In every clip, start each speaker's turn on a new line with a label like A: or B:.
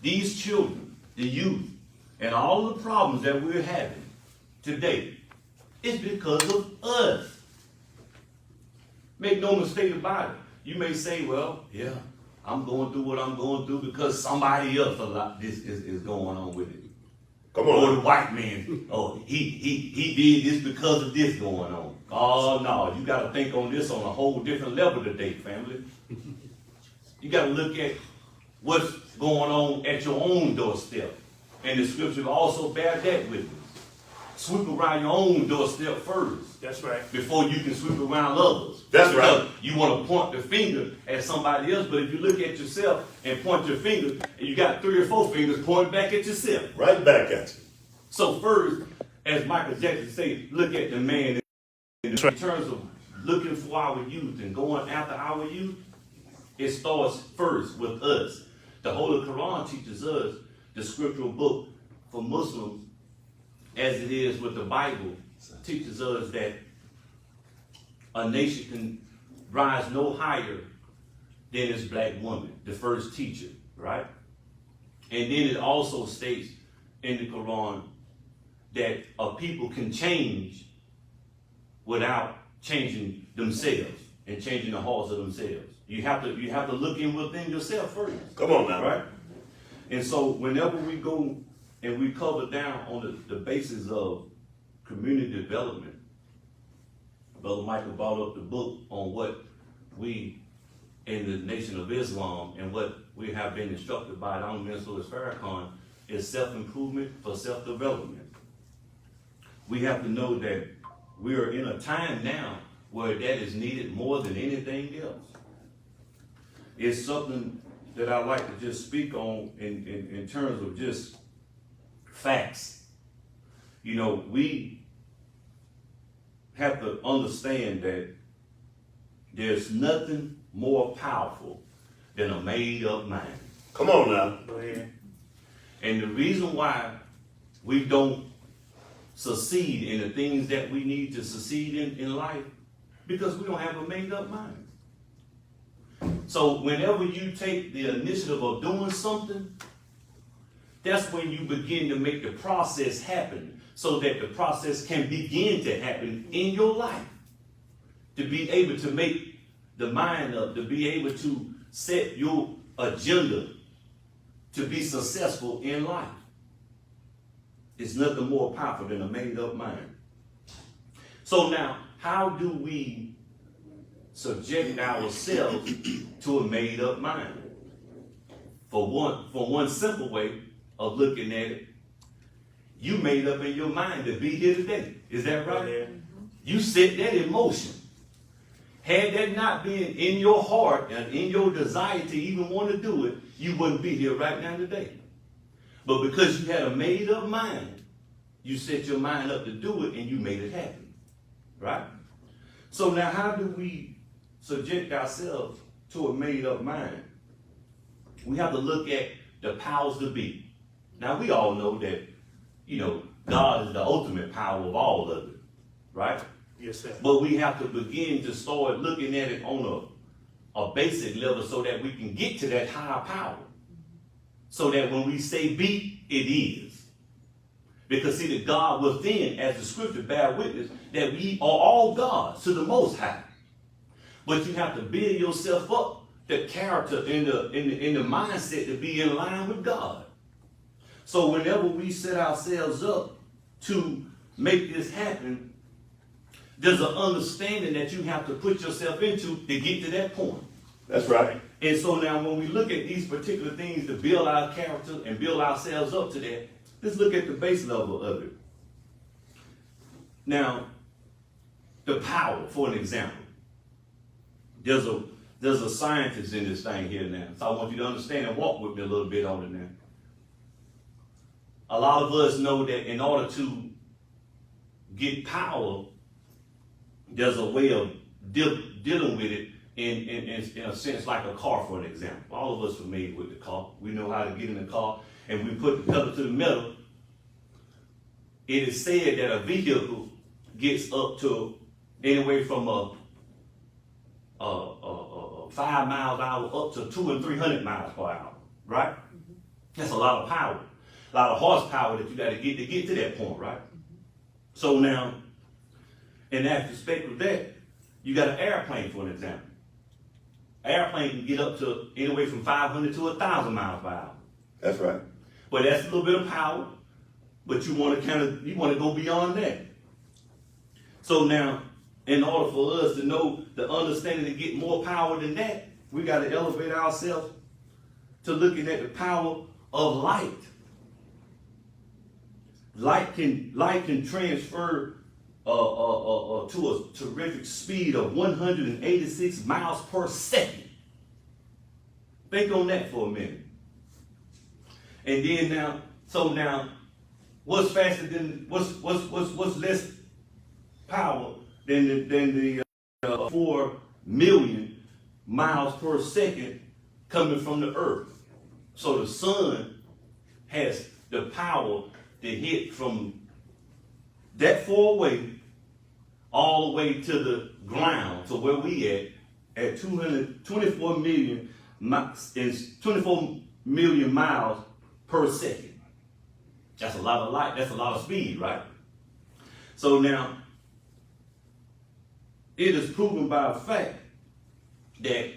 A: these children, the youth, and all the problems that we're having today, it's because of us. Make no mistake about it. You may say, well, yeah, I'm going through what I'm going through because somebody else this is going on with it.
B: Come on.
A: Or the white man, oh, he did this because of this going on. Oh no, you gotta think on this on a whole different level today, family. You gotta look at what's going on at your own doorstep. And the scripture also bear that witness. Sweep around your own doorstep first.
C: That's right.
A: Before you can sweep around others.
B: That's right.
A: You want to point the finger at somebody else, but if you look at yourself and point your finger, and you got 3 or 4 fingers pointing back at yourself.
B: Right back at you.
A: So first, as Michael Jackson say, look at the man in terms of looking for our youth and going after our youth. It starts first with us. The Holy Quran teaches us, the scriptural book for Muslims, as it is with the Bible, teaches us that a nation can rise no higher than its black woman, the first teacher, right? And then it also states in the Quran that a people can change without changing themselves and changing the hearts of themselves. You have to look in within yourself first.
B: Come on now.
A: Right? And so whenever we go and we cover down on the basis of community development, Brother Michael brought up the book on what we in the Nation of Islam and what we have been instructed by the Honorable Minister Farrakhan is self-improvement for self-development. We have to know that we are in a time now where that is needed more than anything else. It's something that I like to just speak on in terms of just facts. You know, we have to understand that there's nothing more powerful than a made-up mind.
B: Come on now.
C: Go ahead.
A: And the reason why we don't succeed in the things that we need to succeed in life, because we don't have a made-up mind. So whenever you take the initiative of doing something, that's when you begin to make the process happen so that the process can begin to happen in your life. To be able to make the mind up, to be able to set your agenda to be successful in life. It's nothing more powerful than a made-up mind. So now, how do we subject ourselves to a made-up mind? For one simple way of looking at it, you made up in your mind to be here today. Is that right?
C: Yeah.
A: You set that in motion. Had that not been in your heart and in your desire to even want to do it, you wouldn't be here right now today. But because you had a made-up mind, you set your mind up to do it and you made it happen. Right? So now how do we subject ourselves to a made-up mind? We have to look at the powers to be. Now we all know that, you know, God is the ultimate power of all of it. Right?
C: Yes, sir.
A: But we have to begin to start looking at it on a basic level so that we can get to that higher power. So that when we say be, it is. Because see, the God within, as the scripture bear witness, that we are all gods to the Most High. But you have to build yourself up, the character in the mindset to be in line with God. So whenever we set ourselves up to make this happen, there's an understanding that you have to put yourself into to get to that point.
B: That's right.
A: And so now when we look at these particular things to build our character and build ourselves up to that, let's look at the base level of it. Now, the power, for an example. There's a scientist in this thing here now. So I want you to understand and walk with me a little bit on it now. A lot of us know that in order to get power, there's a way of dealing with it in a sense like a car, for an example. All of us are familiar with the car. We know how to get in the car, and we put the pedal to the metal. It is said that a vehicle gets up to anywhere from 5 miles an hour up to 200 and 300 miles per hour, right? Mm-hmm. That's a lot of power, a lot of horsepower that you got to get to that point, right? So now, in that respect of that, you got an airplane, for an example. Airplane can get up to anywhere from 500 to 1,000 miles per hour.
B: That's right.
A: But that's a little bit of power, but you want to go beyond that. So now, in order for us to know the understanding to get more power than that, we got to elevate ourselves to looking at the power of light. Light can transfer to a terrific speed of 186 miles per second. Think on that for a minute. And then now, what's faster than what's less power than the 4 million miles per second coming from the earth? So the sun has the power to hit from that far away all the way to the ground, to where we at 24 million miles per second. That's a lot of light. That's a lot of speed, right? So now, it is proven by a fact that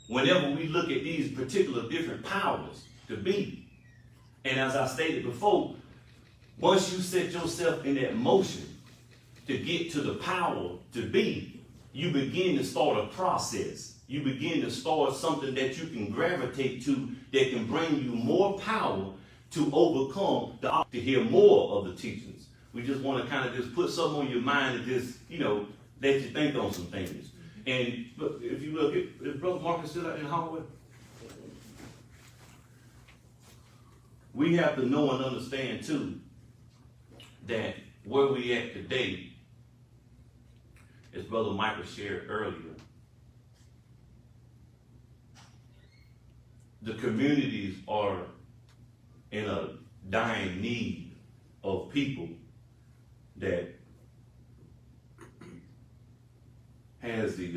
A: whenever we look at these particular different powers to be, and as I stated before, once you set yourself in that motion to get to the power to be, you begin to start a process. You begin to start something that you can gravitate to that can bring you more power to overcome to hear more of the teachings. We just want to kind of just put something on your mind and just, let you think on some things. And if you look at, is Brother Marcus still out in the hallway? We have to know and understand too that where we at today, as Brother Michael shared earlier, the communities are in a dying need of people that has the